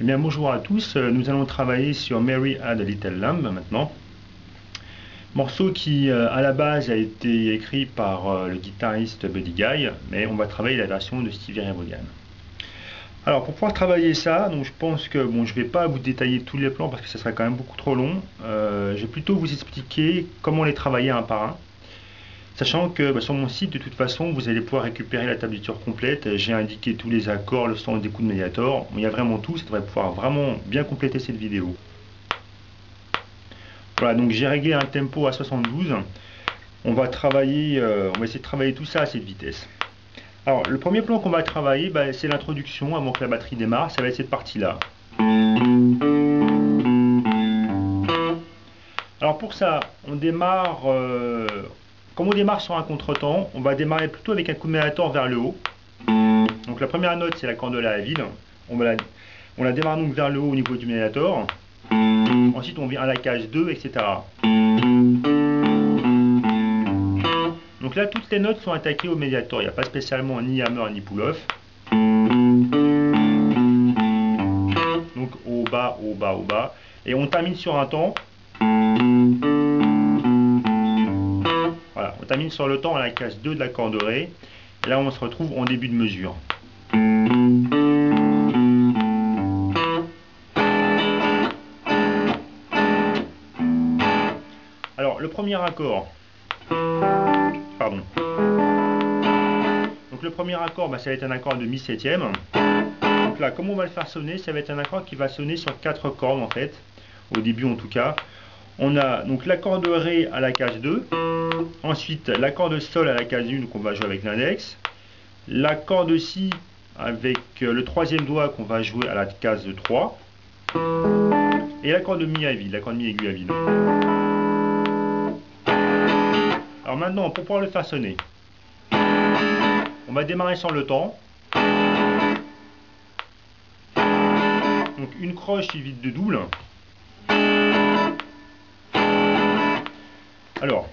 Bien, bonjour à tous, nous allons travailler sur Mary Had a Little Lamb maintenant. Morceau qui à la base a été écrit par le guitariste Buddy Guy, mais on va travailler la version de Stevie Ray Vaughan. Alors pour pouvoir travailler ça, donc je pense que je vais pas vous détailler tous les plans parce que ça serait quand même beaucoup trop long. Je vais plutôt vous expliquer comment les travailler un par un. Sachant que sur mon site, de toute façon, vous allez pouvoir récupérer la tablature complète. J'ai indiqué tous les accords, le sens des coups de médiator. Il y a vraiment tout, ça devrait pouvoir vraiment bien compléter cette vidéo. Voilà, donc j'ai réglé un tempo à 72. On va essayer de travailler tout ça à cette vitesse. Alors, le premier plan qu'on va travailler, c'est l'introduction avant que la batterie démarre. Ça va être cette partie-là. Alors pour ça, on démarre... Comme on démarre sur un contretemps, on va démarrer plutôt avec un coup de médiator vers le haut. Donc la première note, c'est la candola à vide. On la démarre donc vers le haut au niveau du médiator. Ensuite, on vient à la cage 2, etc. Donc là, toutes les notes sont attaquées au médiator. Il n'y a pas spécialement ni hammer ni pull-off. Donc au bas, au bas, au bas. Et on termine sur un temps. Voilà, on termine sur le temps à la case 2 de l'accord de Ré. Et là, on se retrouve en début de mesure. Alors, le premier accord. Pardon. Donc, le premier accord, ça va être un accord de mi septième. Donc là, comme on va le faire sonner, ça va être un accord qui va sonner sur 4 cordes en fait. Au début, en tout cas. On a donc l'accord de Ré à la case 2. Ensuite, l'accord de Sol à la case 1 qu'on va jouer avec l'index. L'accord de Si avec le troisième doigt qu'on va jouer à la case 3. Et l'accord de Mi à vide, l'accord de Mi aigu à vide. Alors maintenant, pour pouvoir le faire sonner, on va démarrer sur le temps. Donc une croche suivie de double. Alors,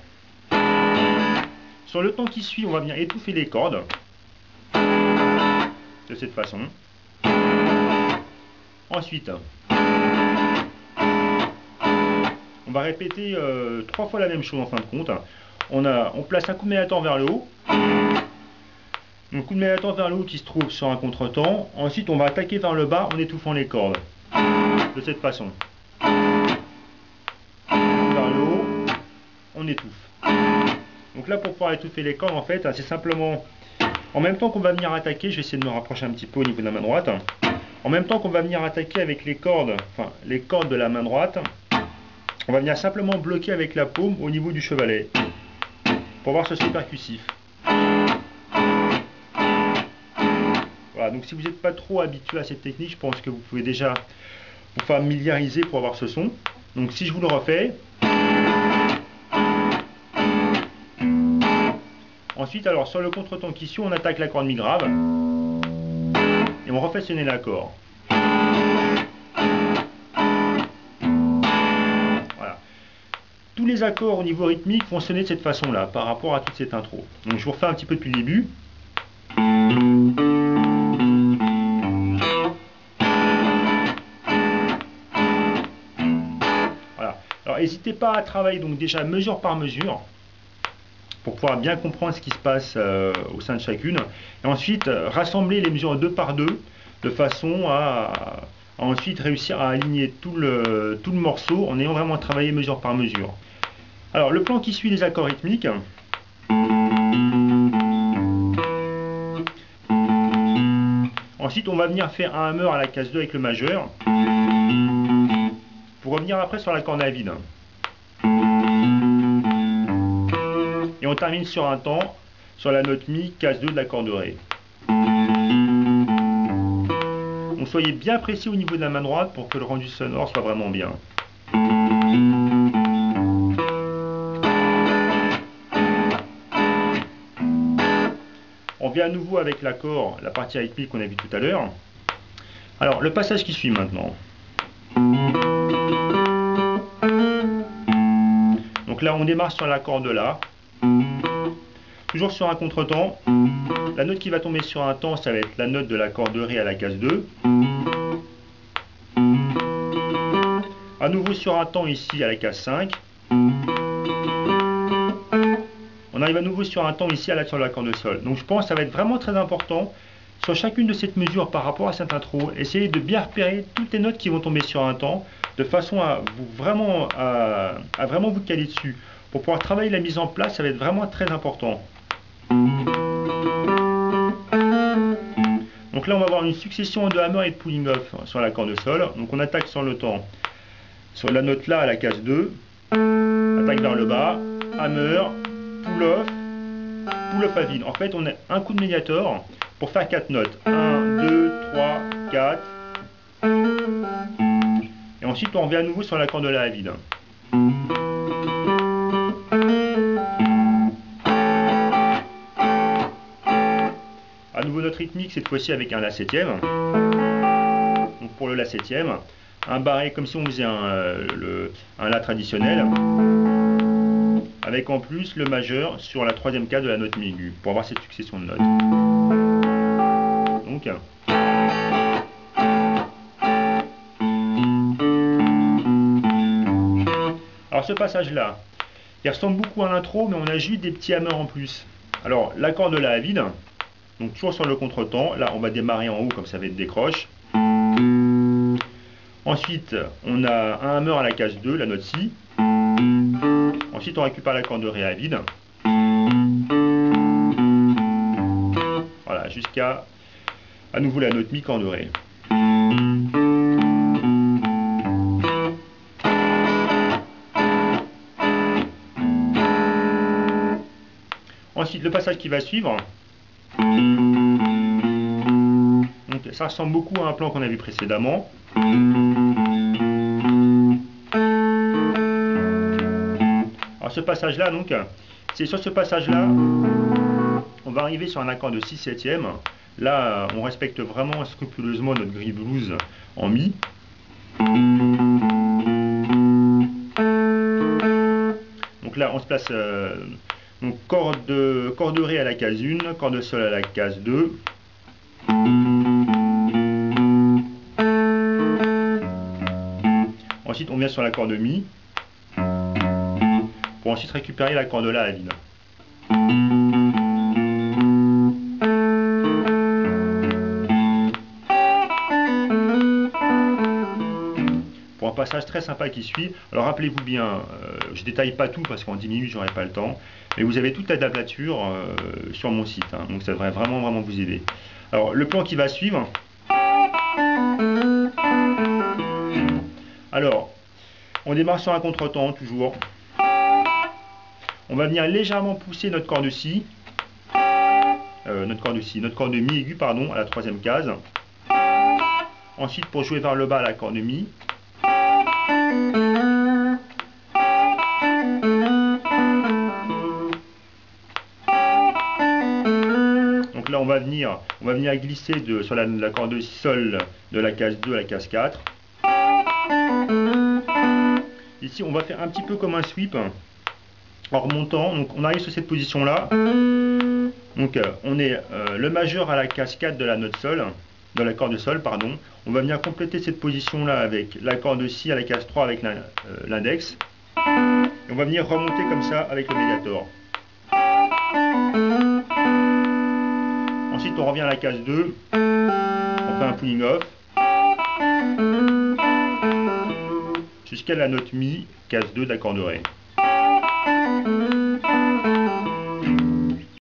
sur le temps qui suit, on va venir étouffer les cordes de cette façon. Ensuite, on va répéter 3 fois la même chose en fin de compte. On place un coup de médiator vers le haut. Donc coup de médiator vers le haut qui se trouve sur un contretemps. Ensuite, on va attaquer vers le bas en étouffant les cordes de cette façon. Vers le haut, on étouffe. Donc là, pour pouvoir étouffer les cordes, en fait, c'est simplement, en même temps qu'on va venir attaquer, je vais essayer de me rapprocher un petit peu au niveau de la main droite, en même temps qu'on va venir attaquer avec les cordes, les cordes de la main droite, on va venir simplement bloquer avec la paume au niveau du chevalet, pour voir ce son percussif. Voilà, donc si vous n'êtes pas trop habitué à cette technique, je pense que vous pouvez déjà vous familiariser pour avoir ce son. Donc si je vous le refais... Ensuite, alors sur le contretemps qui suit, on attaque l'accord de mi grave et on refait sonner l'accord. Voilà. Tous les accords au niveau rythmique vont sonner de cette façon-là par rapport à toute cette intro. Donc je vous refais un petit peu depuis le début. Voilà. Alors n'hésitez pas à travailler donc déjà mesure par mesure, pour pouvoir bien comprendre ce qui se passe au sein de chacune. Et ensuite, rassembler les mesures 2 par 2, de façon à ensuite réussir à aligner tout le morceau en ayant vraiment travaillé mesure par mesure. Alors, le plan qui suit les accords rythmiques. Ensuite, on va venir faire un hammer à la case 2 avec le majeur, pour revenir après sur la corne à vide. Et on termine sur un temps, sur la note Mi, case 2 de l'accord de Ré. Donc soyez bien précis au niveau de la main droite pour que le rendu sonore soit vraiment bien. On vient à nouveau avec l'accord, la partie rythmique qu'on a vu tout à l'heure. Alors le passage qui suit maintenant. Donc là on démarre sur l'accord de La. Toujours sur un contretemps. La note qui va tomber sur un temps, ça va être la note de l'accord de Ré à la case 2. À nouveau sur un temps ici à la case 5. On arrive à nouveau sur un temps ici sur l'accord de sol. Donc je pense que ça va être vraiment très important sur chacune de ces mesures par rapport à cette intro. Essayez de bien repérer toutes les notes qui vont tomber sur un temps de façon à vraiment vous caler dessus. Pour pouvoir travailler la mise en place, ça va être vraiment très important. Donc là on va avoir une succession de hammer et de pulling off sur l'accord de sol. Donc on attaque sur le temps. Sur la note là à la case 2, attaque vers le bas, hammer, pull-off à vide. En fait, on a un coup de médiator pour faire 4 notes. 1, 2, 3, 4. Et ensuite, on revient à nouveau sur l'accord de la à vide. À nouveau notre rythmique, cette fois-ci avec un La septième. Donc pour le La septième, un barré comme si on faisait un La traditionnel, avec en plus le majeur sur la troisième case de la note mi aiguë, pour avoir cette succession de notes. Donc, alors ce passage-là, il ressemble beaucoup à l'intro, mais on a juste des petits hammers en plus. Alors l'accord de La à vide, donc toujours sur le contretemps, là on va démarrer en haut comme ça va être décroche. Ensuite, on a un hammer à la case 2, la note Si. Ensuite, on récupère l'accord de Ré à vide. Voilà, jusqu'à à nouveau la note Mi corde de Ré. Ensuite, le passage qui va suivre. Donc, ça ressemble beaucoup à un plan qu'on a vu précédemment. Alors ce passage-là, donc, c'est sur ce passage-là, on va arriver sur un accord de 6/7. Là, on respecte vraiment scrupuleusement notre grille blues en Mi. Donc là, on se place donc corde de Ré à la case 1, corde de Sol à la case 2. Ensuite, on vient sur l'accord de Mi, pour ensuite récupérer l'accord de La à vide. Pour un passage très sympa qui suit. Alors rappelez-vous bien, je ne détaille pas tout parce qu'en 10 minutes j'aurai pas le temps, mais vous avez toute la tablature sur mon site, hein, donc ça devrait vraiment vous aider. Alors le plan qui va suivre. Alors, on démarre sur un contretemps toujours. On va venir légèrement pousser notre corde de Si, notre corde de Mi aiguë, pardon, à la troisième case. Ensuite, pour jouer vers le bas, la corde de Mi. Donc là, on va venir glisser sur la corde de Sol de la case 2 à la case 4. Ici, on va faire un petit peu comme un sweep en remontant. Donc, on arrive sur cette position-là. Donc, on est le majeur à la case 4 de la note Sol, de l'accord de Sol, pardon. On va venir compléter cette position-là avec l'accord de Si à la case 3 avec l'index. Et on va venir remonter comme ça avec le médiator. Ensuite, on revient à la case 2. On fait un pulling off. Jusqu'à la note Mi, case 2 d'accord de Ré.